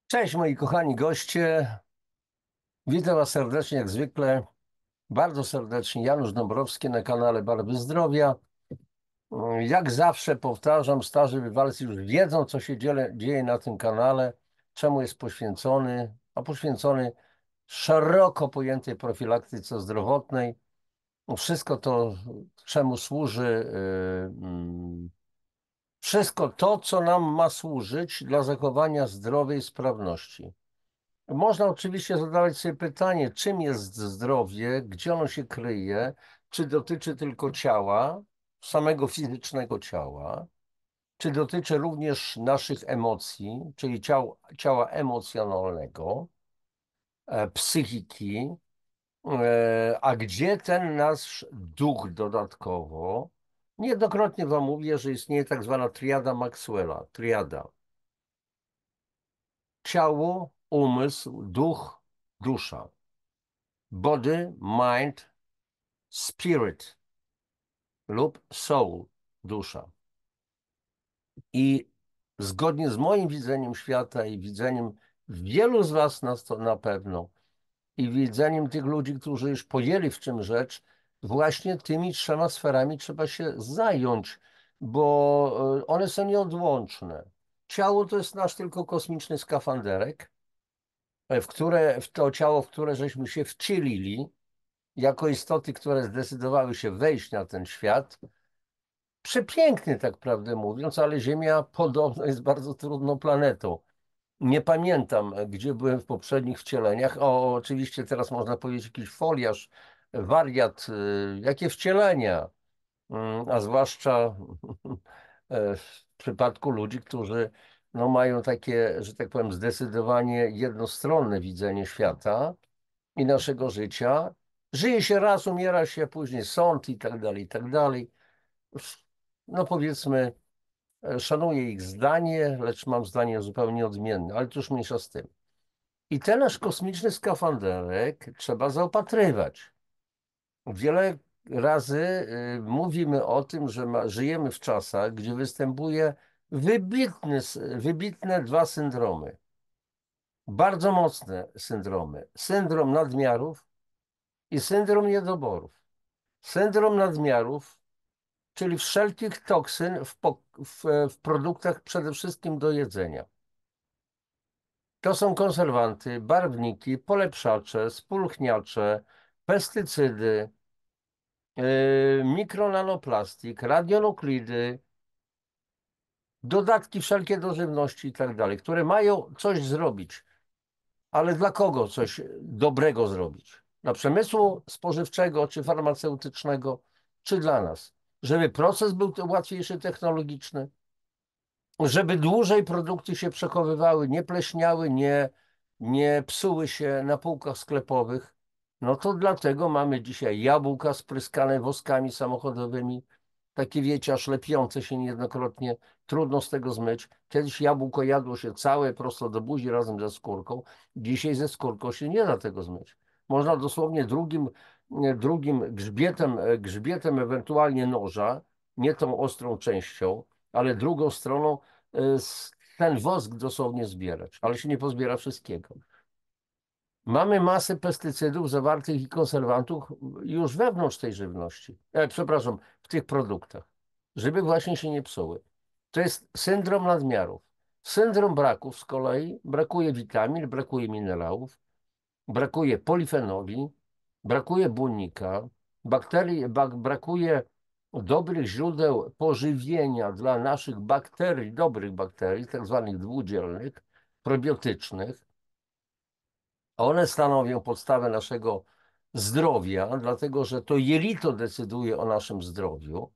Cześć moi kochani goście, witam Was serdecznie jak zwykle, bardzo serdecznie Janusz Dąbrowski na kanale Barwy Zdrowia. Jak zawsze powtarzam, starzy bywalcy już wiedzą co się dzieje na tym kanale, czemu jest poświęcony, a poświęcony szeroko pojętej profilaktyce zdrowotnej. Wszystko to, czemu służy, wszystko to, co nam ma służyć dla zachowania zdrowej sprawności. Można oczywiście zadawać sobie pytanie, czym jest zdrowie, gdzie ono się kryje, czy dotyczy tylko ciała, samego fizycznego ciała, czy dotyczy również naszych emocji, czyli ciała emocjonalnego, psychiki, a gdzie ten nasz duch dodatkowo. Niejednokrotnie Wam mówię, że istnieje tak zwana triada Maxwella, triada. Ciało, umysł, duch, dusza. Body, mind, spirit lub soul, dusza. I zgodnie z moim widzeniem świata i widzeniem wielu z Was nas to na pewno i widzeniem tych ludzi, którzy już pojęli w czym rzecz, właśnie tymi trzema sferami trzeba się zająć, bo one są nieodłączne. Ciało to jest nasz tylko kosmiczny skafanderek, w to ciało, w które żeśmy się wcielili, jako istoty, które zdecydowały się wejść na ten świat. Przepiękny, tak prawdę mówiąc, ale Ziemia podobno jest bardzo trudną planetą. Nie pamiętam, gdzie byłem w poprzednich wcieleniach. Oczywiście teraz można powiedzieć jakiś foliarz, wariat, jakie wcielenia, a zwłaszcza w przypadku ludzi, którzy no, mają takie, że tak powiem, zdecydowanie jednostronne widzenie świata i naszego życia. Żyje się raz, umiera się, później sąd i tak dalej, i tak dalej. No powiedzmy, szanuję ich zdanie, lecz mam zdanie zupełnie odmienne, ale to już mniejsza z tym. I ten nasz kosmiczny skafanderek trzeba zaopatrywać. Wiele razy mówimy o tym, że żyjemy w czasach, gdzie występuje wybitne dwa syndromy. Bardzo mocne syndromy. Syndrom nadmiarów i syndrom niedoborów. Syndrom nadmiarów, czyli wszelkich toksyn w produktach przede wszystkim do jedzenia. To są konserwanty, barwniki, polepszacze, spulchniacze, pestycydy, mikronanoplastik, radionuklidy, dodatki wszelkie do żywności i tak dalej, które mają coś zrobić. Ale dla kogo coś dobrego zrobić? Dla przemysłu spożywczego czy farmaceutycznego, czy dla nas? Żeby proces był łatwiejszy technologiczny, żeby dłużej produkty się przechowywały, nie pleśniały, nie psuły się na półkach sklepowych. No to dlatego mamy dzisiaj jabłka spryskane woskami samochodowymi, takie wiecie, aż lepiące się niejednokrotnie, trudno z tego zmyć. Kiedyś jabłko jadło się całe prosto do buzi razem ze skórką. Dzisiaj ze skórką się nie da tego zmyć. Można dosłownie drugim grzbietem ewentualnie noża, nie tą ostrą częścią, ale drugą stroną ten wosk dosłownie zbierać, ale się nie pozbiera wszystkiego. Mamy masę pestycydów zawartych i konserwantów już wewnątrz tej żywności, przepraszam, w tych produktach, żeby właśnie się nie psuły. To jest syndrom nadmiarów. Syndrom braków z kolei, brakuje witamin, brakuje minerałów, brakuje polifenoli, brakuje błonnika, brakuje dobrych źródeł pożywienia dla naszych bakterii, dobrych bakterii, tak zwanych dwudzielnych, probiotycznych. One stanowią podstawę naszego zdrowia, dlatego że to jelito decyduje o naszym zdrowiu.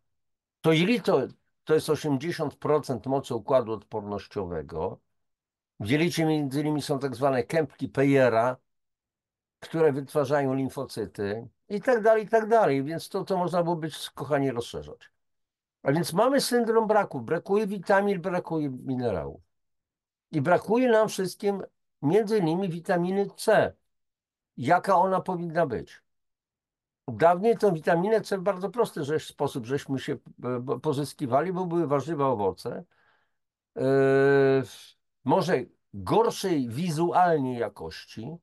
To jelito to jest 80% mocy układu odpornościowego. W jelicie między innymi są tak zwane kępki Peyera, które wytwarzają limfocyty i tak dalej, i tak dalej. Więc to można byłoby, kochani, rozszerzać. A więc mamy syndrom braku. Brakuje witamin, brakuje minerałów. I brakuje nam wszystkim między innymi witaminy C. Jaka ona powinna być? Dawniej tę witaminę C w bardzo prosty sposób żeśmy się pozyskiwali, bo były warzywa, owoce. Yy, Może gorszej wizualnie jakości,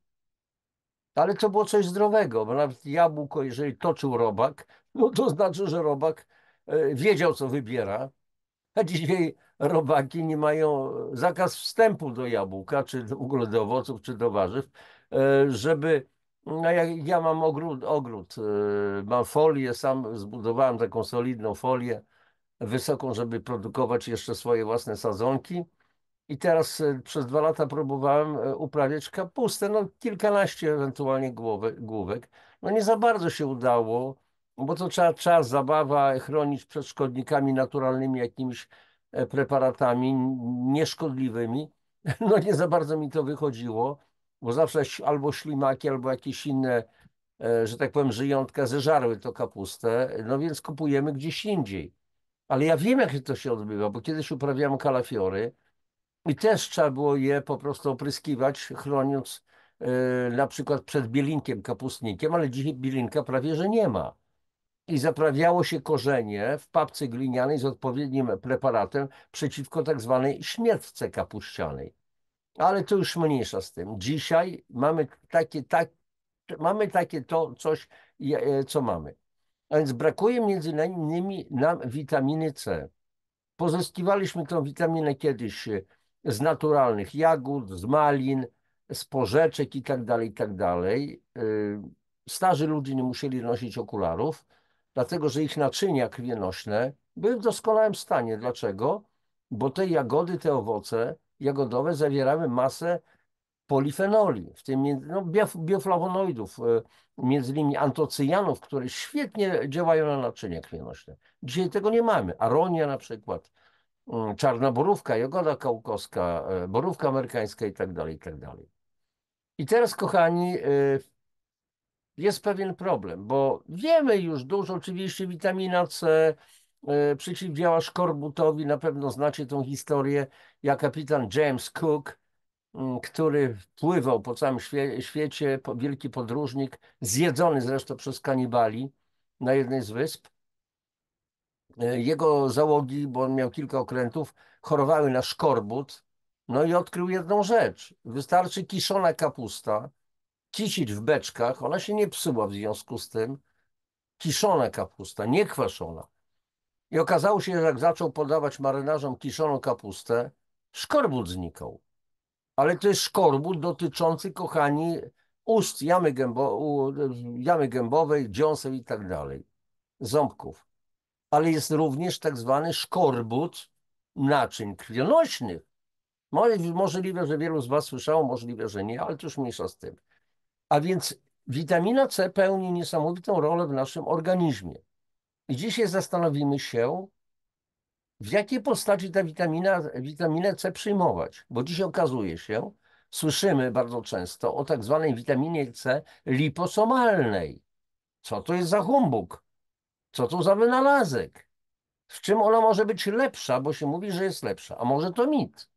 ale to było coś zdrowego, bo nawet jabłko, jeżeli toczył robak, no to znaczy, że robak wiedział, co wybiera, a dzisiaj robaki nie mają zakaz wstępu do jabłka, czy w ogóle do owoców, czy do warzyw, żeby. No ja mam ogród, mam folię, sam zbudowałem taką solidną folię wysoką, żeby produkować jeszcze swoje własne sadzonki. I teraz przez 2 lata próbowałem uprawiać kapustę, no kilkanaście ewentualnie główek. No nie za bardzo się udało, bo to trzeba czas, zabawa, chronić przed szkodnikami naturalnymi, jakimiś preparatami nieszkodliwymi. No nie za bardzo mi to wychodziło, bo zawsze albo ślimaki, albo jakieś inne, że tak powiem, żyjątka zeżarły to kapustę, no więc kupujemy gdzieś indziej. Ale ja wiem, jak to się odbywa, bo kiedyś uprawiałem kalafiory, i też trzeba było je po prostu opryskiwać, chroniąc na przykład przed bielinkiem kapustnikiem, ale dzisiaj bielinka prawie że nie ma. I zaprawiało się korzenie w papce glinianej z odpowiednim preparatem przeciwko tak zwanej śmiertce kapuścianej. Ale to już mniejsza z tym. Dzisiaj mamy takie to coś, co mamy. A więc brakuje między innymi nam witaminy C. Pozyskiwaliśmy tą witaminę kiedyś z naturalnych jagód, z malin, z porzeczek i tak dalej, i tak dalej. Starzy ludzie nie musieli nosić okularów, dlatego że ich naczynia krwionośne były w doskonałym stanie. Dlaczego? Bo te jagody, te owoce jagodowe zawierały masę polifenoli, w tym no, bioflawonoidów, między innymi antocyjanów, które świetnie działają na naczynia krwionośne. Dzisiaj tego nie mamy. Aronia na przykład, czarna borówka, jagoda kaukoska, borówka amerykańska i tak dalej, i tak dalej. I teraz, kochani, jest pewien problem, bo wiemy już dużo, oczywiście witamina C przeciwdziała szkorbutowi, na pewno znacie tą historię, jak kapitan James Cook, który pływał po całym świecie, wielki podróżnik, zjedzony zresztą przez kanibali na jednej z wysp. Jego załogi, bo on miał kilka okrętów, chorowały na szkorbut. No i odkrył jedną rzecz. Wystarczy kiszona kapusta, kisić w beczkach, ona się nie psuła w związku z tym. Kiszona kapusta, nie kwaszona. I okazało się, że jak zaczął podawać marynarzom kiszoną kapustę, szkorbut znikał. Ale to jest szkorbut dotyczący, kochani, ust, jamy gębowej, dziąseł i tak dalej, ząbków. Ale jest również tak zwany szkorbut naczyń krwionośnych. Możliwe, że wielu z Was słyszało, możliwe, że nie, ale to już mniejsza z tym. A więc witamina C pełni niesamowitą rolę w naszym organizmie. I dzisiaj zastanowimy się, w jakiej postaci ta witaminę C przyjmować. Bo dziś okazuje się, słyszymy bardzo często o tak zwanej witaminie C liposomalnej. Co to jest za humbug? Co to za wynalazek? W czym ona może być lepsza, bo się mówi, że jest lepsza, a może to mit?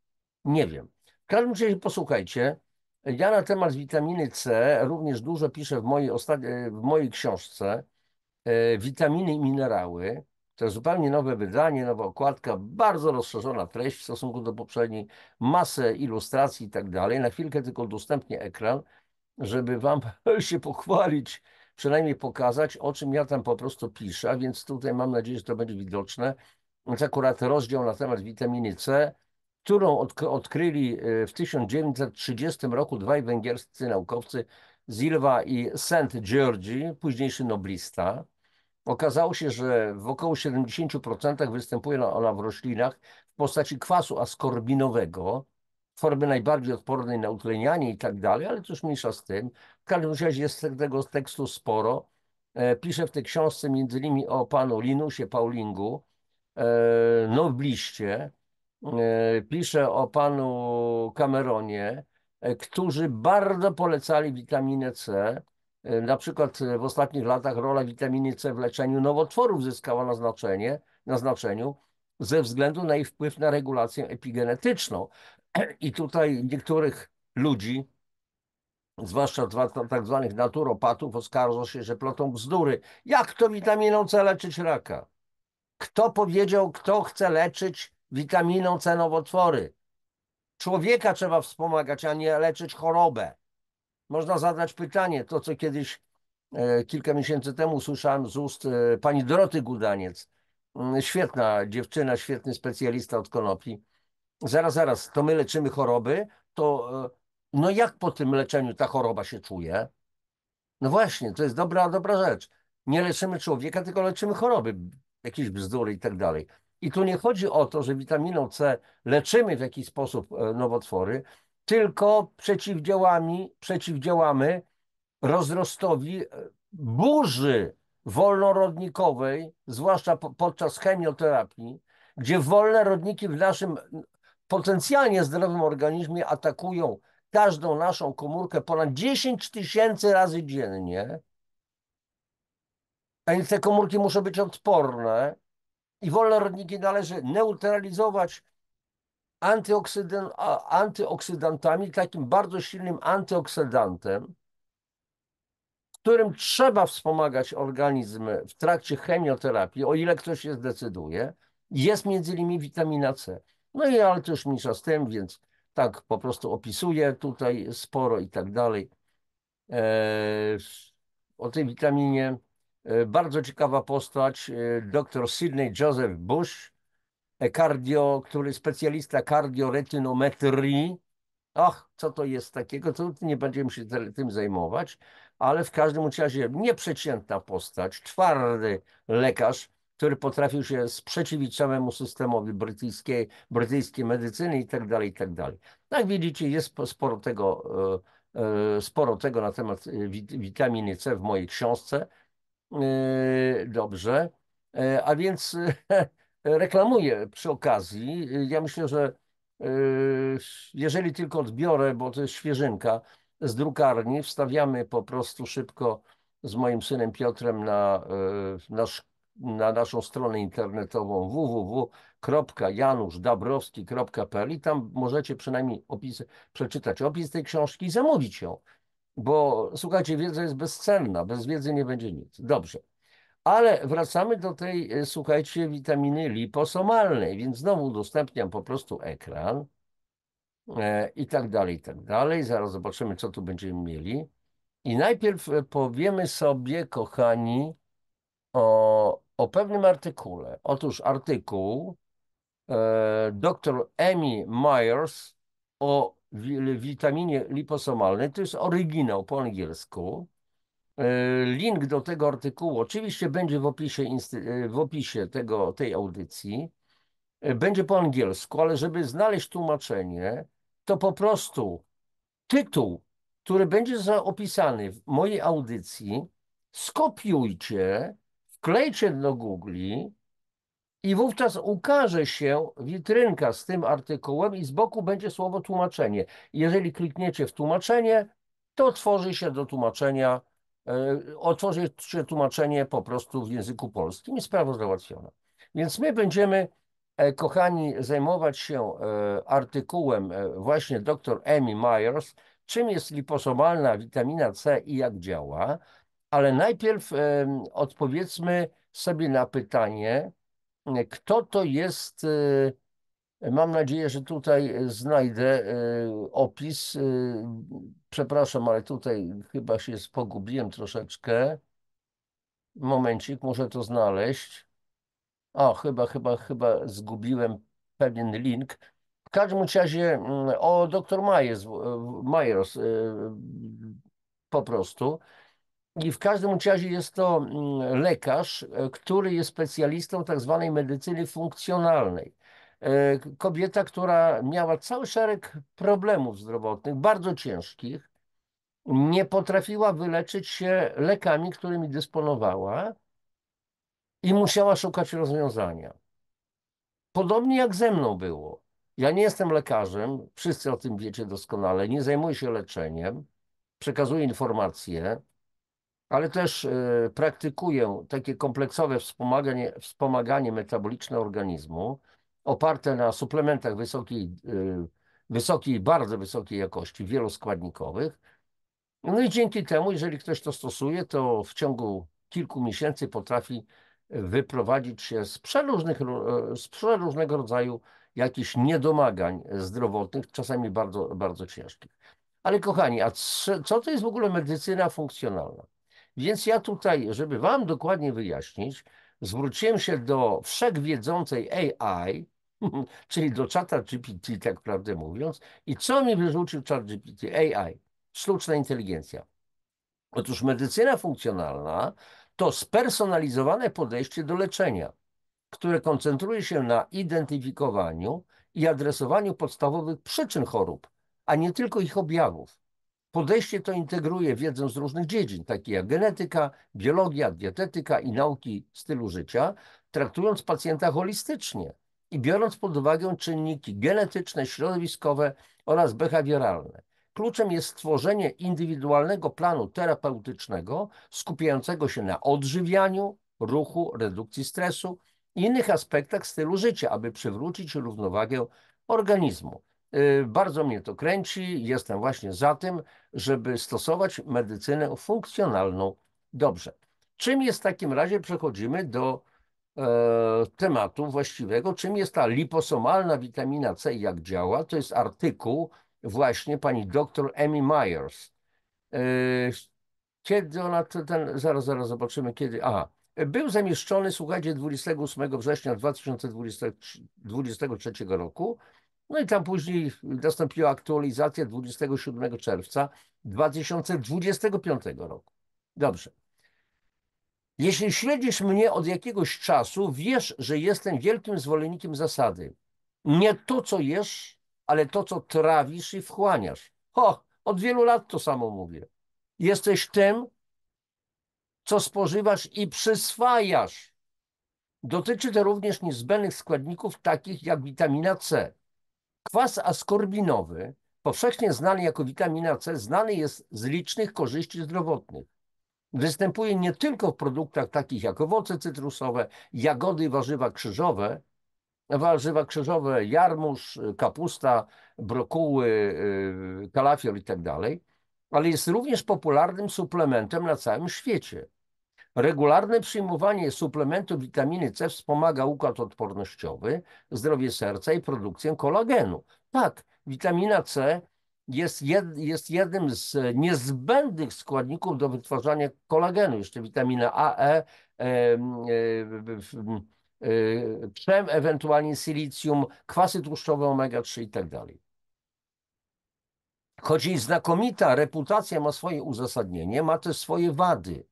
Nie wiem. W każdym razie posłuchajcie, ja na temat witaminy C również dużo piszę w mojej książce Witaminy i minerały. To jest zupełnie nowe wydanie, nowa okładka, bardzo rozszerzona treść w stosunku do poprzedniej, masę ilustracji i tak dalej. Na chwilkę tylko udostępnię ekran, żeby Wam się pochwalić, przynajmniej pokazać, o czym ja tam po prostu piszę, a więc tutaj mam nadzieję, że to będzie widoczne. Więc akurat rozdział na temat witaminy C, którą odkryli w 1930 roku dwaj węgierscy naukowcy, Silva i St. Georgi, późniejszy noblista. Okazało się, że w około 70% występuje ona w roślinach w postaci kwasu askorbinowego, formy najbardziej odpornej na utlenianie i tak dalej, ale cóż mniejsza z tym. W każdym razie jest tego tekstu sporo. Piszę w tej książce między innymi o panu Linusie Paulingu, nobliście. Piszę o panu Cameronie, którzy bardzo polecali witaminę C. Na przykład w ostatnich latach rola witaminy C w leczeniu nowotworów zyskała na znaczeniu ze względu na jej wpływ na regulację epigenetyczną. I tutaj niektórych ludzi, zwłaszcza tak zwanych naturopatów, oskarża się, że plotą bzdury. Jak to witaminą C leczyć raka? Kto powiedział, kto chce leczyć witaminą C nowotwory? Człowieka trzeba wspomagać, a nie leczyć chorobę. Można zadać pytanie, to co kiedyś kilka miesięcy temu słyszałem z ust pani Doroty Gudaniec. Świetna dziewczyna, świetny specjalista od konopi. Zaraz, to my leczymy choroby, to no jak po tym leczeniu ta choroba się czuje? No właśnie, to jest dobra rzecz. Nie leczymy człowieka, tylko leczymy choroby, jakieś bzdury i tak dalej. I tu nie chodzi o to, że witaminą C leczymy w jakiś sposób nowotwory, tylko przeciwdziałamy rozrostowi burzy wolnorodnikowej, zwłaszcza podczas chemioterapii, gdzie wolne rodniki w naszym potencjalnie zdrowym organizmie atakują każdą naszą komórkę ponad 10 000 razy dziennie, a więc te komórki muszą być odporne i wolne rodniki należy neutralizować antyoksydantami, takim bardzo silnym antyoksydantem, którym trzeba wspomagać organizm w trakcie chemioterapii, o ile ktoś się zdecyduje, jest między innymi witamina C. No i ale to już mniejsza z tym, więc tak po prostu opisuję tutaj sporo i tak dalej. O tej witaminie bardzo ciekawa postać, dr Sidney Joseph Bush, który specjalista kardioretynometrii. Ach, co to jest takiego, to nie będziemy się tym zajmować, ale w każdym razie nieprzeciętna postać, twardy lekarz, który potrafił się sprzeciwić całemu systemowi brytyjskiej medycyny i tak dalej, i tak dalej. Jak widzicie, jest sporo tego na temat witaminy C w mojej książce. Dobrze. A więc reklamuję przy okazji. Ja myślę, że jeżeli tylko odbiorę, bo to jest świeżynka z drukarni, wstawiamy po prostu szybko z moim synem Piotrem na naszą stronę internetową www.januszdabrowski.pl i tam możecie przynajmniej przeczytać opis tej książki i zamówić ją. Bo słuchajcie, wiedza jest bezcenna, bez wiedzy nie będzie nic. Dobrze. Ale wracamy do tej, słuchajcie, witaminy liposomalnej, więc znowu udostępniam po prostu ekran i tak dalej, i tak dalej. Zaraz zobaczymy, co tu będziemy mieli. I najpierw powiemy sobie, kochani, o pewnym artykule. Otóż artykuł dr Amy Myers o witaminie liposomalnej, to jest oryginał po angielsku. Link do tego artykułu oczywiście będzie w opisie tej audycji. Będzie po angielsku, ale żeby znaleźć tłumaczenie, to po prostu tytuł, który będzie opisany w mojej audycji, skopiujcie, wklejcie do Google i wówczas ukaże się witrynka z tym artykułem i z boku będzie słowo tłumaczenie. Jeżeli klikniecie w tłumaczenie, to otworzy się tłumaczenie po prostu w języku polskim i sprawa załatwiona. Więc my będziemy, kochani, zajmować się artykułem właśnie dr Amy Myers, czym jest liposomalna witamina C i jak działa, ale najpierw odpowiedzmy sobie na pytanie, kto to jest. Mam nadzieję, że tutaj znajdę opis. Przepraszam, ale tutaj chyba się pogubiłem troszeczkę. Momencik, muszę to znaleźć. O, chyba zgubiłem pewien link. W każdym razie o dr Myers po prostu. I w każdym razie jest to lekarz, który jest specjalistą tak zwanej medycyny funkcjonalnej. Kobieta, która miała cały szereg problemów zdrowotnych, bardzo ciężkich, nie potrafiła wyleczyć się lekami, którymi dysponowała i musiała szukać rozwiązania. Podobnie jak ze mną było. Ja nie jestem lekarzem, wszyscy o tym wiecie doskonale, nie zajmuję się leczeniem, przekazuję informacje, ale też praktykuję takie kompleksowe wspomaganie metaboliczne organizmu, oparte na suplementach bardzo wysokiej jakości, wieloskładnikowych. No i dzięki temu, jeżeli ktoś to stosuje, to w ciągu kilku miesięcy potrafi wyprowadzić się z przeróżnego rodzaju jakichś niedomagań zdrowotnych, czasami bardzo, bardzo ciężkich. Ale kochani, a co to jest w ogóle medycyna funkcjonalna? Więc ja tutaj, żeby wam dokładnie wyjaśnić, zwróciłem się do wszechwiedzącej AI, czyli do czata GPT, tak prawdę mówiąc, i co mi wyrzucił czat GPT? AI, sztuczna inteligencja. Otóż medycyna funkcjonalna to spersonalizowane podejście do leczenia, które koncentruje się na identyfikowaniu i adresowaniu podstawowych przyczyn chorób, a nie tylko ich objawów. Podejście to integruje wiedzę z różnych dziedzin, takich jak genetyka, biologia, dietetyka i nauki stylu życia, traktując pacjenta holistycznie i biorąc pod uwagę czynniki genetyczne, środowiskowe oraz behawioralne. Kluczem jest stworzenie indywidualnego planu terapeutycznego skupiającego się na odżywianiu, ruchu, redukcji stresu i innych aspektach stylu życia, aby przywrócić równowagę organizmu. Bardzo mnie to kręci, jestem właśnie za tym, żeby stosować medycynę funkcjonalną dobrze. Czym jest w takim razie, przechodzimy do tematu właściwego, czym jest ta liposomalna witamina C i jak działa. To jest artykuł właśnie pani dr Amy Myers. E, Kiedy ona, zaraz zobaczymy kiedy, był zamieszczony, słuchajcie, 28 września 2023 roku. No i tam później nastąpiła aktualizacja 27 czerwca 2025 roku. Dobrze. Jeśli śledzisz mnie od jakiegoś czasu, wiesz, że jestem wielkim zwolennikiem zasady. Nie to, co jesz, ale to, co trawisz i wchłaniasz. Od wielu lat to samo mówię. Jesteś tym, co spożywasz i przyswajasz. Dotyczy to również niezbędnych składników takich jak witamina C. Kwas askorbinowy, powszechnie znany jako witamina C, znany jest z licznych korzyści zdrowotnych. Występuje nie tylko w produktach takich jak owoce cytrusowe, jagody i warzywa krzyżowe, jarmuż, kapusta, brokuły, kalafior i tak dalej, ale jest również popularnym suplementem na całym świecie. Regularne przyjmowanie suplementu witaminy C wspomaga układ odpornościowy, zdrowie serca i produkcję kolagenu. Tak, witamina C jest jednym z niezbędnych składników do wytwarzania kolagenu. Jeszcze witamina A, krzem, ewentualnie silicjum, kwasy tłuszczowe omega-3 i tak dalej. Choć jej znakomita reputacja ma swoje uzasadnienie, ma też swoje wady.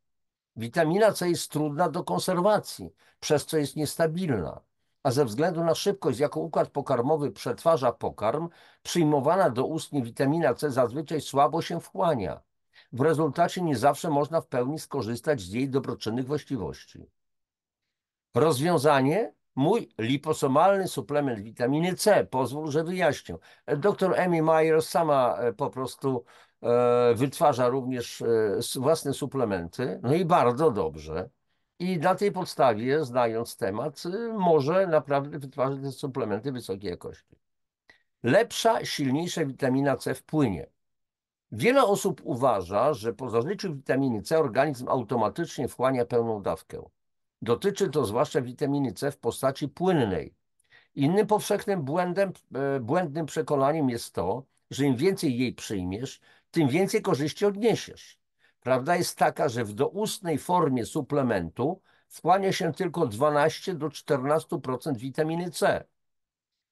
Witamina C jest trudna do konserwacji, przez co jest niestabilna, a ze względu na szybkość, z jaką układ pokarmowy przetwarza pokarm, przyjmowana do ustnie witamina C zazwyczaj słabo się wchłania. W rezultacie nie zawsze można w pełni skorzystać z jej dobroczynnych właściwości. Rozwiązanie? Mój liposomalny suplement witaminy C. Pozwól, że wyjaśnię. Dr Amy Myers sama po prostu wytwarza również własne suplementy, no i bardzo dobrze. I na tej podstawie, znając temat, może naprawdę wytwarzać te suplementy wysokiej jakości. Lepsza, silniejsza witamina C wpłynie. Wiele osób uważa, że po zażyciu witaminy C organizm automatycznie wchłania pełną dawkę. Dotyczy to zwłaszcza witaminy C w postaci płynnej. Innym powszechnym błędnym przekonaniem jest to, że im więcej jej przyjmiesz, tym więcej korzyści odniesiesz. Prawda jest taka, że w doustnej formie suplementu wchłania się tylko 12 do 14% witaminy C.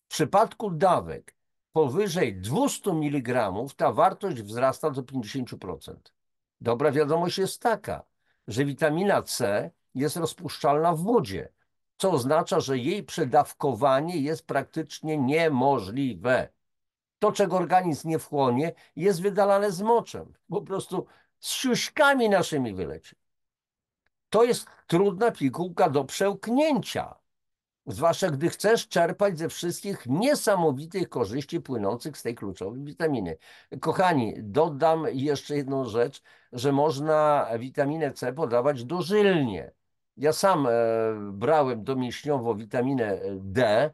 W przypadku dawek powyżej 200 mg ta wartość wzrasta do 50%. Dobra wiadomość jest taka, że witamina C jest rozpuszczalna w wodzie, co oznacza, że jej przedawkowanie jest praktycznie niemożliwe. To, czego organizm nie wchłonie, jest wydalane z moczem. Po prostu z siuśkami naszymi wyleci. To jest trudna pigułka do przełknięcia. Zwłaszcza gdy chcesz czerpać ze wszystkich niesamowitych korzyści płynących z tej kluczowej witaminy. Kochani, dodam jeszcze jedną rzecz, że można witaminę C podawać dożylnie. Ja sam brałem domięśniowo witaminę D,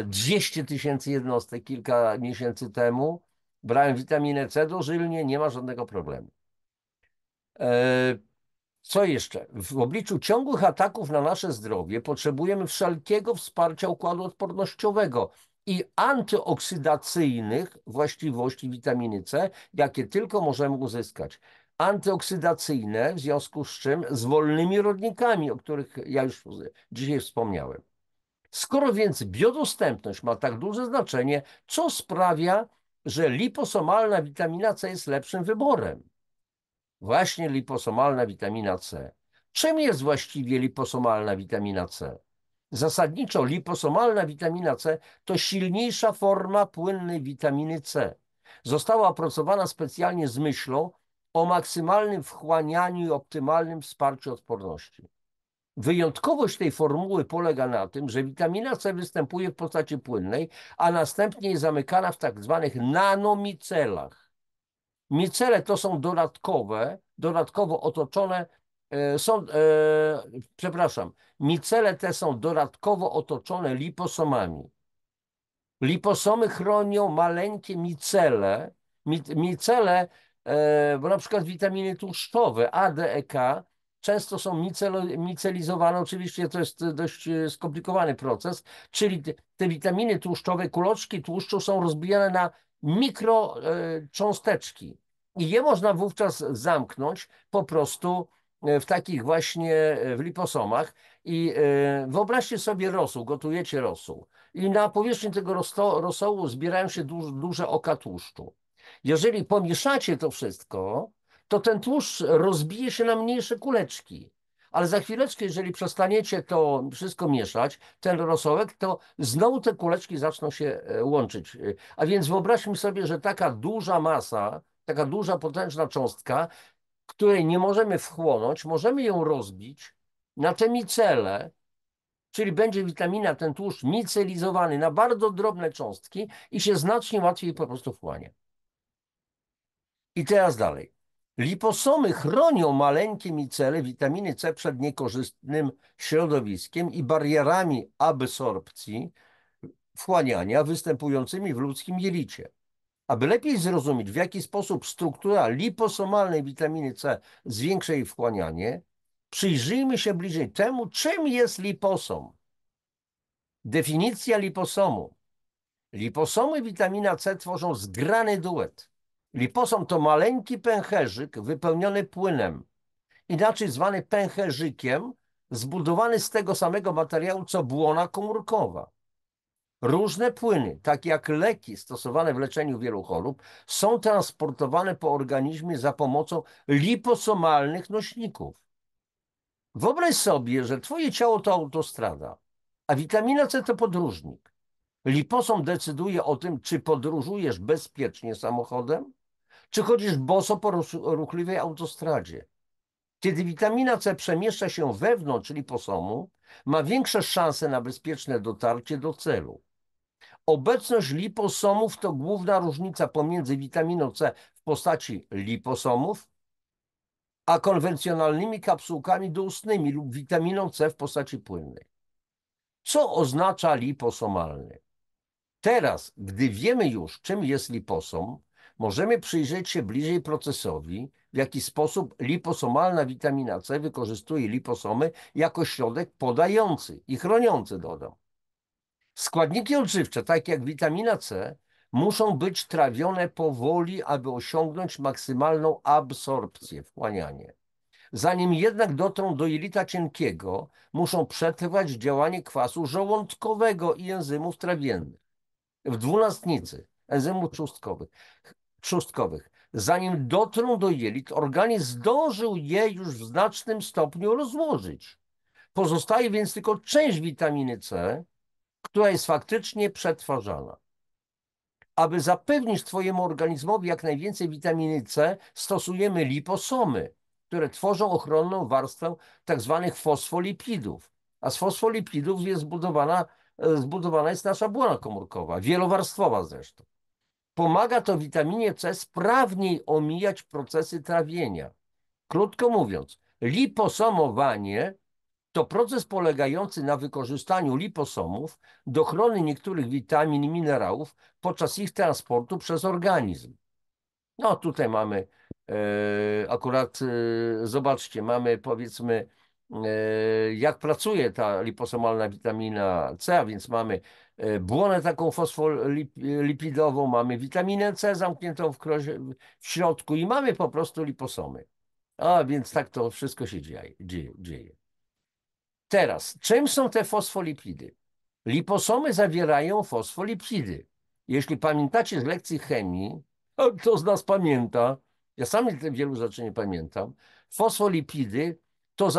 200 000 jednostek kilka miesięcy temu. Brałem witaminę C dożylnie, nie ma żadnego problemu. Co jeszcze? W obliczu ciągłych ataków na nasze zdrowie potrzebujemy wszelkiego wsparcia układu odpornościowego i antyoksydacyjnych właściwości witaminy C, jakie tylko możemy uzyskać. Antyoksydacyjne, w związku z czym z wolnymi rodnikami, o których ja już dzisiaj wspomniałem. Skoro więc biodostępność ma tak duże znaczenie, co sprawia, że liposomalna witamina C jest lepszym wyborem? Właśnie liposomalna witamina C. Czym jest właściwie liposomalna witamina C? Zasadniczo liposomalna witamina C to silniejsza forma płynnej witaminy C. Została opracowana specjalnie z myślą o maksymalnym wchłanianiu i optymalnym wsparciu odporności. Wyjątkowość tej formuły polega na tym, że witamina C występuje w postaci płynnej, a następnie jest zamykana w tak zwanych nanomicelach. Micele to są dodatkowo otoczone, micele te są dodatkowo otoczone liposomami. Liposomy chronią maleńkie micele, bo na przykład witaminy tłuszczowe A, D, E, K często są micelizowane, oczywiście to jest dość skomplikowany proces, czyli te witaminy tłuszczowe, kuleczki tłuszczu są rozbijane na mikrocząsteczki i je można wówczas zamknąć po prostu w takich właśnie w liposomach i wyobraźcie sobie rosół, gotujecie rosół i na powierzchni tego rosołu zbierają się duże oka tłuszczu. Jeżeli pomieszacie to wszystko, to ten tłuszcz rozbije się na mniejsze kuleczki. Ale za chwileczkę, jeżeli przestaniecie to wszystko mieszać, ten rosołek, to znowu te kuleczki zaczną się łączyć. A więc wyobraźmy sobie, że taka duża masa, taka duża, potężna cząstka, której nie możemy wchłonąć, możemy ją rozbić na te micele, czyli będzie witamina, ten tłuszcz micelizowany na bardzo drobne cząstki i się znacznie łatwiej po prostu wchłania. I teraz dalej. Liposomy chronią maleńkie micele witaminy C przed niekorzystnym środowiskiem i barierami absorpcji, wchłaniania występującymi w ludzkim jelicie. Aby lepiej zrozumieć, w jaki sposób struktura liposomalnej witaminy C zwiększa jej wchłanianie, przyjrzyjmy się bliżej temu, czym jest liposom. Definicja liposomu. Liposomy witamina C tworzą zgrany duet. Liposom to maleńki pęcherzyk wypełniony płynem, inaczej zwany pęcherzykiem, zbudowany z tego samego materiału co błona komórkowa. Różne płyny, takie jak leki stosowane w leczeniu wielu chorób, są transportowane po organizmie za pomocą liposomalnych nośników. Wyobraź sobie, że twoje ciało to autostrada, a witamina C to podróżnik. Liposom decyduje o tym, czy podróżujesz bezpiecznie samochodem, czy chodzisz boso po ruchliwej autostradzie. Kiedy witamina C przemieszcza się wewnątrz liposomu, ma większe szanse na bezpieczne dotarcie do celu. Obecność liposomów to główna różnica pomiędzy witaminą C w postaci liposomów, a konwencjonalnymi kapsułkami doustnymi lub witaminą C w postaci płynnej. Co oznacza liposomalny? Teraz, gdy wiemy już, czym jest liposom, możemy przyjrzeć się bliżej procesowi, w jaki sposób liposomalna witamina C wykorzystuje liposomy jako środek podający i chroniący, dodam. Składniki odżywcze, takie jak witamina C, muszą być trawione powoli, aby osiągnąć maksymalną absorpcję, wchłanianie. Zanim jednak dotrą do jelita cienkiego, muszą przetrwać działanie kwasu żołądkowego i enzymów trawiennych. W dwunastnicy enzymów trzustkowych. Zanim dotrą do jelit, organizm zdążył je już w znacznym stopniu rozłożyć. Pozostaje więc tylko część witaminy C, która jest faktycznie przetwarzana. Aby zapewnić twojemu organizmowi jak najwięcej witaminy C, stosujemy liposomy, które tworzą ochronną warstwę tzw. fosfolipidów. A z fosfolipidów jest zbudowana jest nasza błona komórkowa, wielowarstwowa zresztą. Pomaga to witaminie C sprawniej omijać procesy trawienia. Krótko mówiąc, liposomowanie to proces polegający na wykorzystaniu liposomów do ochrony niektórych witamin i minerałów podczas ich transportu przez organizm. No tutaj mamy Akurat zobaczcie, mamy powiedzmy, jak pracuje ta liposomalna witamina C, a więc mamy błonę taką fosfolipidową, mamy witaminę C zamkniętą w środku i mamy po prostu liposomy. A więc tak to wszystko się dzieje. Teraz, czym są te fosfolipidy? Liposomy zawierają fosfolipidy. Jeśli pamiętacie z lekcji chemii, a kto z nas pamięta, ja sam wielu rzeczy nie pamiętam, fosfolipidy to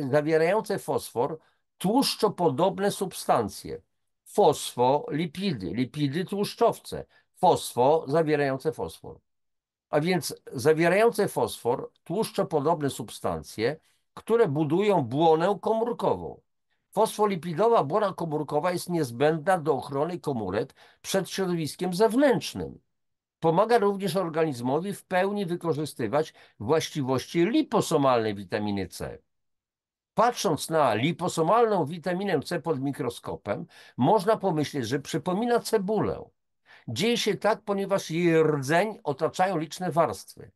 zawierające fosfor tłuszczopodobne substancje. Fosfolipidy, lipidy tłuszczowce, zawierające fosfor. A więc zawierające fosfor tłuszczopodobne substancje, które budują błonę komórkową. Fosfolipidowa błona komórkowa jest niezbędna do ochrony komórek przed środowiskiem zewnętrznym. Pomaga również organizmowi w pełni wykorzystywać właściwości liposomalnej witaminy C. Patrząc na liposomalną witaminę C pod mikroskopem, można pomyśleć, że przypomina cebulę. Dzieje się tak, ponieważ jej rdzeń otaczają liczne warstwy.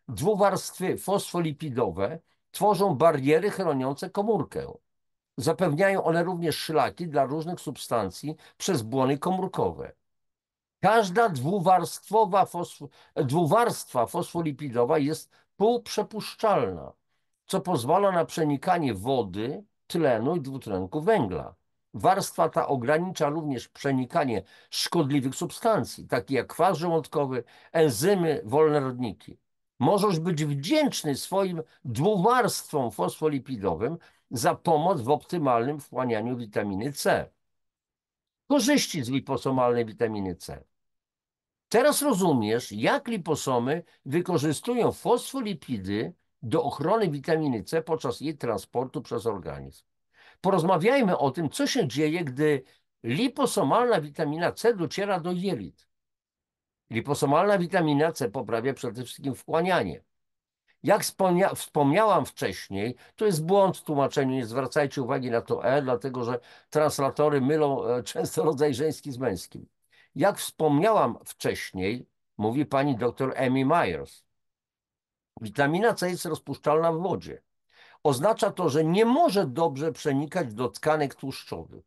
Dwuwarstwy fosfolipidowe tworzą bariery chroniące komórkę. Zapewniają one również szlaki dla różnych substancji przez błony komórkowe. Każda dwuwarstwa fosfolipidowa jest półprzepuszczalna, co pozwala na przenikanie wody, tlenu i dwutlenku węgla. Warstwa ta ogranicza również przenikanie szkodliwych substancji, takich jak kwas żołądkowy, enzymy, wolne rodniki. Możesz być wdzięczny swoim dwuwarstwom fosfolipidowym za pomoc w optymalnym wchłanianiu witaminy C. Korzyści z liposomalnej witaminy C. Teraz rozumiesz, jak liposomy wykorzystują fosfolipidy do ochrony witaminy C podczas jej transportu przez organizm. Porozmawiajmy o tym, co się dzieje, gdy liposomalna witamina C dociera do jelit. Liposomalna witamina C poprawia przede wszystkim wchłanianie. Jak wspomniałam wcześniej, to jest błąd w tłumaczeniu, nie zwracajcie uwagi na to dlatego że translatory mylą często rodzaj żeński z męskim. Jak wspomniałam wcześniej, mówi pani dr Amy Myers, witamina C jest rozpuszczalna w wodzie. Oznacza to, że nie może dobrze przenikać do tkanek tłuszczowych.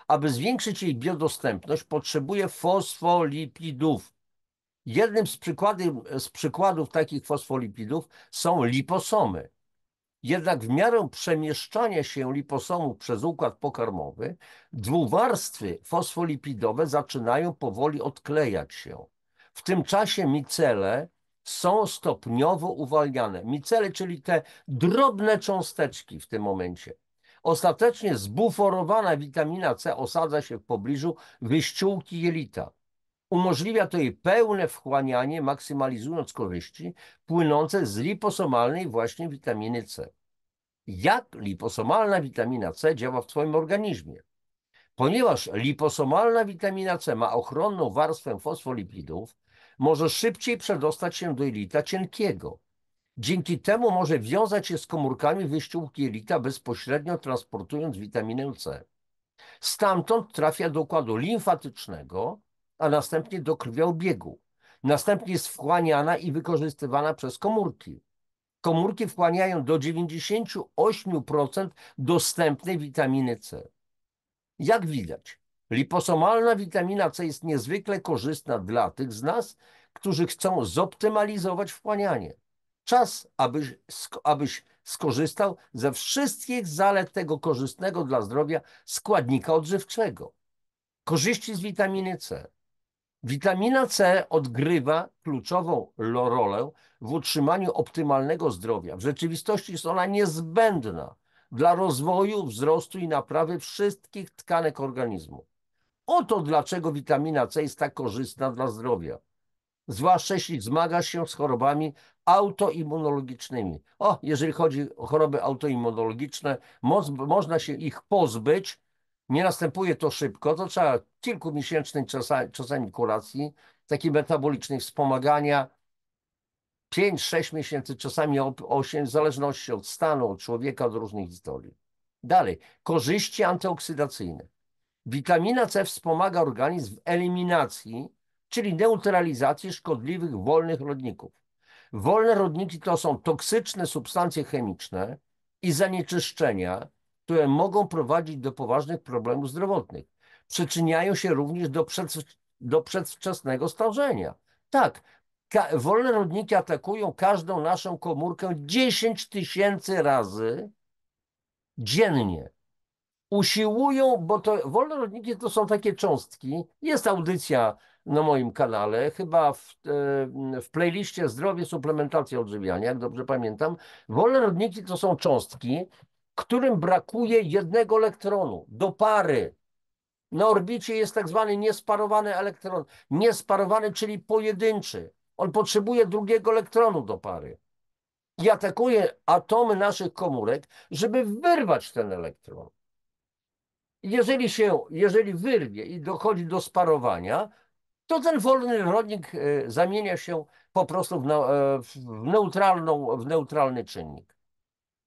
Aby zwiększyć jej biodostępność, potrzebuje fosfolipidów. Jednym z przykładów takich fosfolipidów są liposomy. Jednak w miarę przemieszczania się liposomów przez układ pokarmowy, dwuwarstwy fosfolipidowe zaczynają powoli odklejać się. W tym czasie micele są stopniowo uwalniane. Micele, czyli te drobne cząsteczki w tym momencie. Ostatecznie zbuforowana witamina C osadza się w pobliżu wyściółki jelita. Umożliwia to jej pełne wchłanianie, maksymalizując korzyści płynące z liposomalnej właśnie witaminy C. Jak liposomalna witamina C działa w Twoim organizmie? Ponieważ liposomalna witamina C ma ochronną warstwę fosfolipidów, może szybciej przedostać się do jelita cienkiego. Dzięki temu może wiązać się z komórkami wyściółki jelita, bezpośrednio transportując witaminę C. Stamtąd trafia do układu limfatycznego, a następnie do krwiobiegu. Następnie jest wchłaniana i wykorzystywana przez komórki. Komórki wchłaniają do 98% dostępnej witaminy C. Jak widać, liposomalna witamina C jest niezwykle korzystna dla tych z nas, którzy chcą zoptymalizować wchłanianie. Czas, abyś skorzystał ze wszystkich zalet tego korzystnego dla zdrowia składnika odżywczego. Korzyści z witaminy C. Witamina C odgrywa kluczową rolę w utrzymaniu optymalnego zdrowia. W rzeczywistości jest ona niezbędna dla rozwoju, wzrostu i naprawy wszystkich tkanek organizmu. Oto dlaczego witamina C jest tak korzystna dla zdrowia. Zwłaszcza jeśli zmagasz się z chorobami autoimmunologicznymi. Jeżeli chodzi o choroby autoimmunologiczne, można się ich pozbyć. Nie następuje to szybko, to trzeba kilkumiesięcznej czasami kuracji, takiej metabolicznej wspomagania, 5-6 miesięcy, czasami 8, w zależności od stanu, od człowieka, od różnych historii. Dalej, korzyści antyoksydacyjne. Witamina C wspomaga organizm w eliminacji, czyli neutralizacji szkodliwych wolnych rodników. Wolne rodniki to są toksyczne substancje chemiczne i zanieczyszczenia, które mogą prowadzić do poważnych problemów zdrowotnych. Przyczyniają się również do przedwczesnego starzenia. Tak, wolne rodniki atakują każdą naszą komórkę 10 000 razy dziennie. Usiłują, bo to wolne rodniki to są takie cząstki. Jest audycja na moim kanale, chyba w playliście Zdrowie, suplementacja, odżywiania, jak dobrze pamiętam. Wolne rodniki to są cząstki, którym brakuje jednego elektronu do pary. Na orbicie jest tak zwany niesparowany elektron. Niesparowany, czyli pojedynczy. On potrzebuje drugiego elektronu do pary. I atakuje atomy naszych komórek, żeby wyrwać ten elektron. Jeżeli wyrwie i dochodzi do sparowania, to ten wolny rodnik zamienia się po prostu w neutralny czynnik.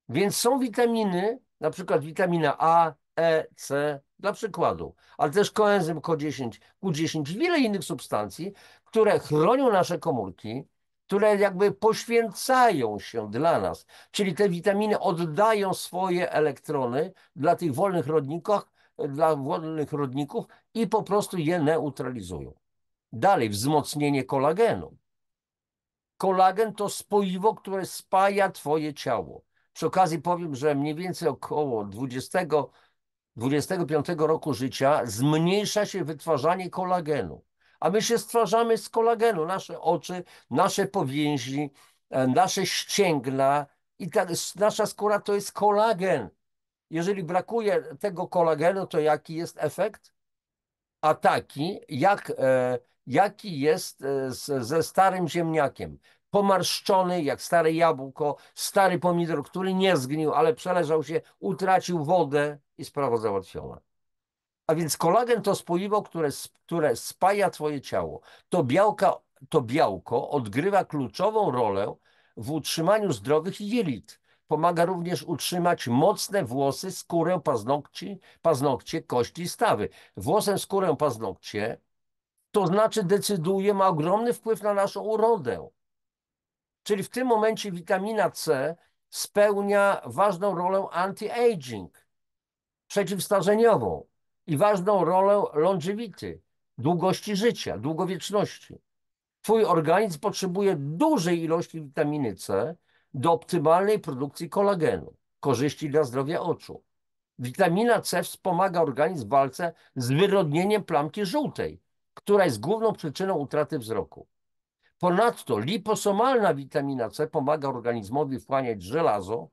Więc są witaminy, na przykład witamina A, E, C, dla przykładu, ale też koenzym Q10, Q10 i wiele innych substancji, które chronią nasze komórki, które jakby poświęcają się dla nas, czyli te witaminy oddają swoje elektrony dla wolnych rodników i po prostu je neutralizują. Dalej, wzmocnienie kolagenu. Kolagen to spoiwo, które spaja twoje ciało. Przy okazji powiem, że mniej więcej około 25 roku życia zmniejsza się wytwarzanie kolagenu. A my się stwarzamy z kolagenu. Nasze oczy, nasze powięzi, nasze ścięgna i nasza skóra to jest kolagen. Jeżeli brakuje tego kolagenu, to jaki jest efekt? A taki, jaki jest ze starym ziemniakiem. Pomarszczony, jak stare jabłko, stary pomidor, który nie zgnił, ale przeleżał się, utracił wodę i sprawa załatwiona. A więc kolagen to spoiwo, które spaja twoje ciało. To białko odgrywa kluczową rolę w utrzymaniu zdrowych jelit. Pomaga również utrzymać mocne włosy, skórę, paznokcie, kości, stawy. Włosem, skórę, paznokcie, to znaczy decyduje, ma ogromny wpływ na naszą urodę. Czyli w tym momencie witamina C spełnia ważną rolę anti-aging, przeciwstarzeniową i ważną rolę longevity, długości życia, długowieczności. Twój organizm potrzebuje dużej ilości witaminy C do optymalnej produkcji kolagenu, korzyści dla zdrowia oczu. Witamina C wspomaga organizm w walce z wyrodnieniem plamki żółtej, która jest główną przyczyną utraty wzroku. Ponadto liposomalna witamina C pomaga organizmowi wchłaniać żelazo.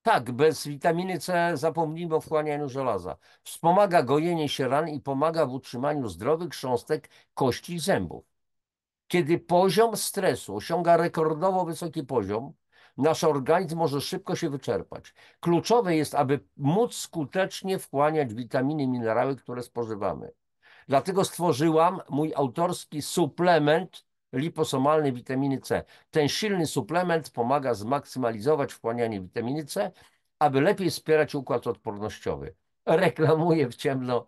Tak, bez witaminy C zapomnimy o wchłanianiu żelaza. Wspomaga gojenie się ran i pomaga w utrzymaniu zdrowych chrząstek kości i zębów. Kiedy poziom stresu osiąga rekordowo wysoki poziom, nasz organizm może szybko się wyczerpać. Kluczowe jest, aby móc skutecznie wchłaniać witaminy i minerały, które spożywamy. Dlatego stworzyłam mój autorski suplement liposomalnej witaminy C. Ten silny suplement pomaga zmaksymalizować wchłanianie witaminy C, aby lepiej wspierać układ odpornościowy. Reklamuję w ciemno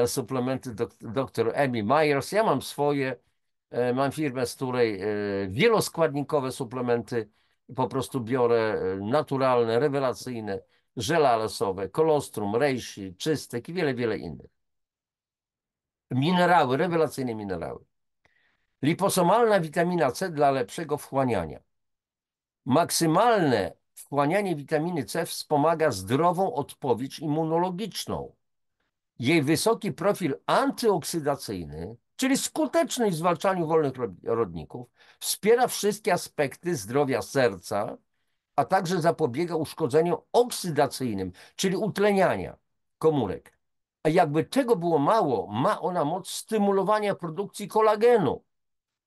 suplementy dr Amy Myers. Ja mam swoje, mam firmę, z której wieloskładnikowe suplementy po prostu biorę, naturalne, rewelacyjne, żele alesowe, kolostrum, reishi, czystek i wiele, wiele innych. Minerały, rewelacyjne minerały. Liposomalna witamina C dla lepszego wchłaniania. Maksymalne wchłanianie witaminy C wspomaga zdrową odpowiedź immunologiczną. Jej wysoki profil antyoksydacyjny, czyli skuteczny w zwalczaniu wolnych rodników, wspiera wszystkie aspekty zdrowia serca, a także zapobiega uszkodzeniom oksydacyjnym, czyli utleniania komórek. A jakby tego było mało, ma ona moc stymulowania produkcji kolagenu.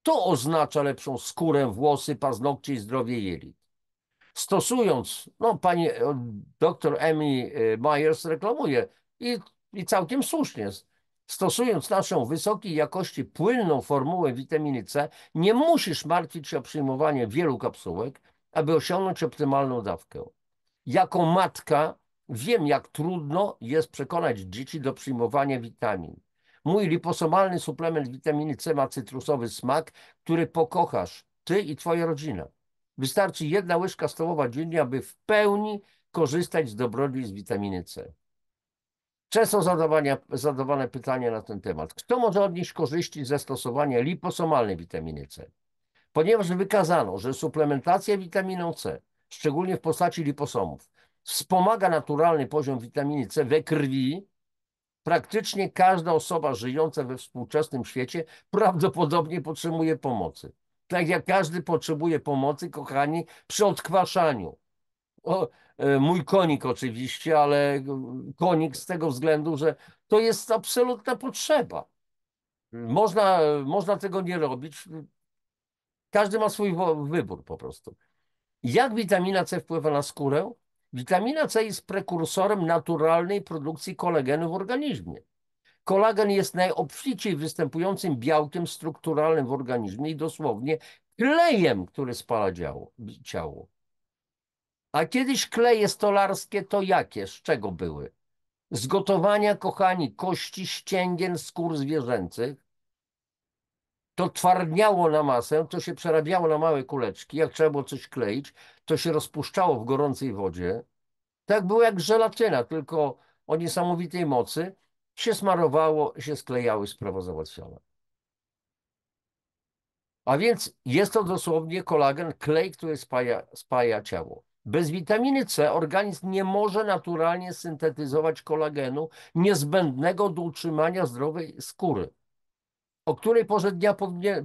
To oznacza lepszą skórę, włosy, paznokcie i zdrowie jelit. Stosując, no pani dr Amy Myers reklamuje i całkiem słusznie, stosując naszą wysokiej jakości płynną formułę witaminy C, nie musisz martwić się o przyjmowanie wielu kapsułek, aby osiągnąć optymalną dawkę. Jako matka wiem, jak trudno jest przekonać dzieci do przyjmowania witamin. Mój liposomalny suplement witaminy C ma cytrusowy smak, który pokochasz. ty i twoja rodzina. Wystarczy 1 łyżka stołowa dziennie, aby w pełni korzystać z dobrodziejstw witaminy C. Często zadawane pytania na ten temat. Kto może odnieść korzyści ze stosowania liposomalnej witaminy C? Ponieważ wykazano, że suplementacja witaminą C, szczególnie w postaci liposomów, wspomaga naturalny poziom witaminy C we krwi, praktycznie każda osoba żyjąca we współczesnym świecie prawdopodobnie potrzebuje pomocy. Tak jak każdy potrzebuje pomocy, kochani, przy odkwaszaniu. Mój konik oczywiście, ale konik z tego względu, że to jest absolutna potrzeba. Można tego nie robić. Każdy ma swój wybór po prostu. Jak witamina C wpływa na skórę? Witamina C jest prekursorem naturalnej produkcji kolagenu w organizmie. Kolagen jest najobficiej występującym białkiem strukturalnym w organizmie i dosłownie klejem, który spala ciało. A kiedyś kleje stolarskie to jakie? Z czego były? Z gotowania, kochani, kości, ścięgien, skór zwierzęcych. To twardniało na masę, to się przerabiało na małe kuleczki. Jak trzeba było coś kleić, to się rozpuszczało w gorącej wodzie. Tak było jak żelatyna, tylko o niesamowitej mocy. Się smarowało, się sklejały, sprawa załatwiona. A więc jest to dosłownie kolagen, klej, który spaja ciało. Bez witaminy C organizm nie może naturalnie syntetyzować kolagenu niezbędnego do utrzymania zdrowej skóry. O której porze dnia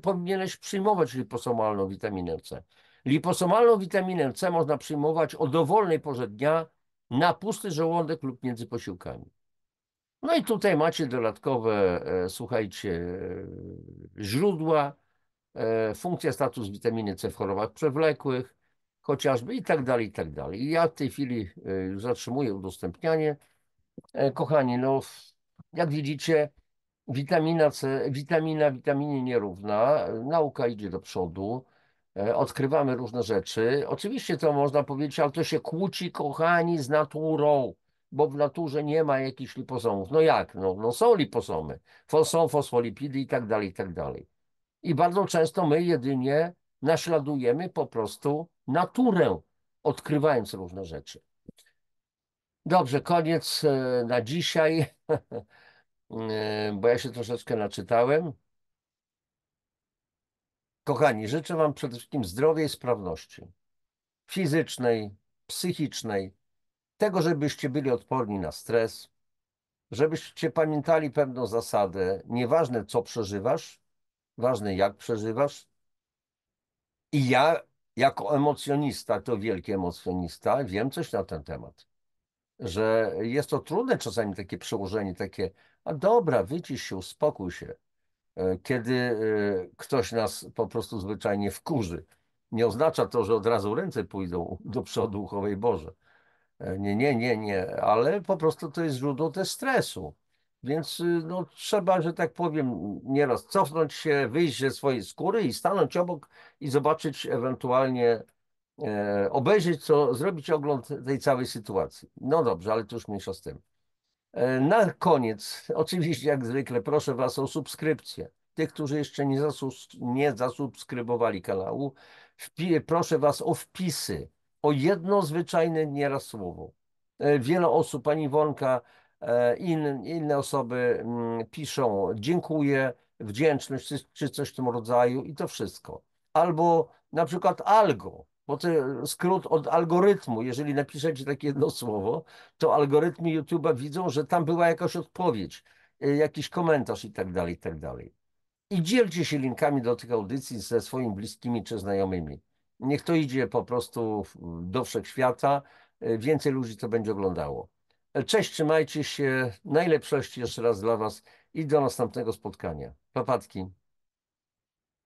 powinieneś przyjmować liposomalną witaminę C? Liposomalną witaminę C można przyjmować o dowolnej porze dnia na pusty żołądek lub między posiłkami. No i tutaj macie dodatkowe, słuchajcie, źródła, funkcja, status witaminy C w chorobach przewlekłych, chociażby i tak dalej, i tak dalej. I ja w tej chwili już zatrzymuję udostępnianie. Kochani, no jak widzicie, witamina C, witaminie nierówna, nauka idzie do przodu, odkrywamy różne rzeczy. Oczywiście to można powiedzieć, ale to się kłóci, kochani, z naturą, bo w naturze nie ma jakichś liposomów. No jak? No są liposomy, są fosfolipidy i tak dalej, i tak dalej. I bardzo często my jedynie naśladujemy po prostu naturę, odkrywając różne rzeczy. Dobrze, koniec na dzisiaj, bo ja się troszeczkę naczytałem. Kochani, życzę Wam przede wszystkim zdrowia i sprawności fizycznej, psychicznej, tego, żebyście byli odporni na stres, żebyście pamiętali pewną zasadę, nieważne co przeżywasz, ważne jak przeżywasz. I ja, jako emocjonista, to wielki emocjonista, wiem coś na ten temat, że jest to trudne czasami takie przełożenie, takie, a dobra, wycisz się, uspokój się, kiedy ktoś nas po prostu zwyczajnie wkurzy. Nie oznacza to, że od razu ręce pójdą do przodu, uchowaj Boże. Nie, ale po prostu to jest źródło też stresu. Więc no, trzeba, że tak powiem, nieraz cofnąć się, wyjść ze swojej skóry i stanąć obok i zobaczyć ewentualnie, obejrzeć co, zrobić ogląd tej całej sytuacji. No dobrze, ale to już mniejsza z tym. Na koniec, oczywiście jak zwykle, proszę Was o subskrypcję. Tych, którzy jeszcze nie zasubskrybowali kanału, proszę Was o wpisy, o jedno zwyczajne nieraz słowo. Wiele osób, pani Iwonka, inne osoby piszą dziękuję, wdzięczność czy coś w tym rodzaju i to wszystko. Albo na przykład algo, bo to skrót od algorytmu. Jeżeli napiszecie takie jedno słowo, to algorytmy YouTube'a widzą, że tam była jakaś odpowiedź, jakiś komentarz i tak dalej, i tak dalej. I dzielcie się linkami do tych audycji ze swoimi bliskimi czy znajomymi. Niech to idzie po prostu do wszechświata, więcej ludzi to będzie oglądało. Cześć, trzymajcie się, najlepszości jeszcze raz dla Was i do następnego spotkania. Papatki.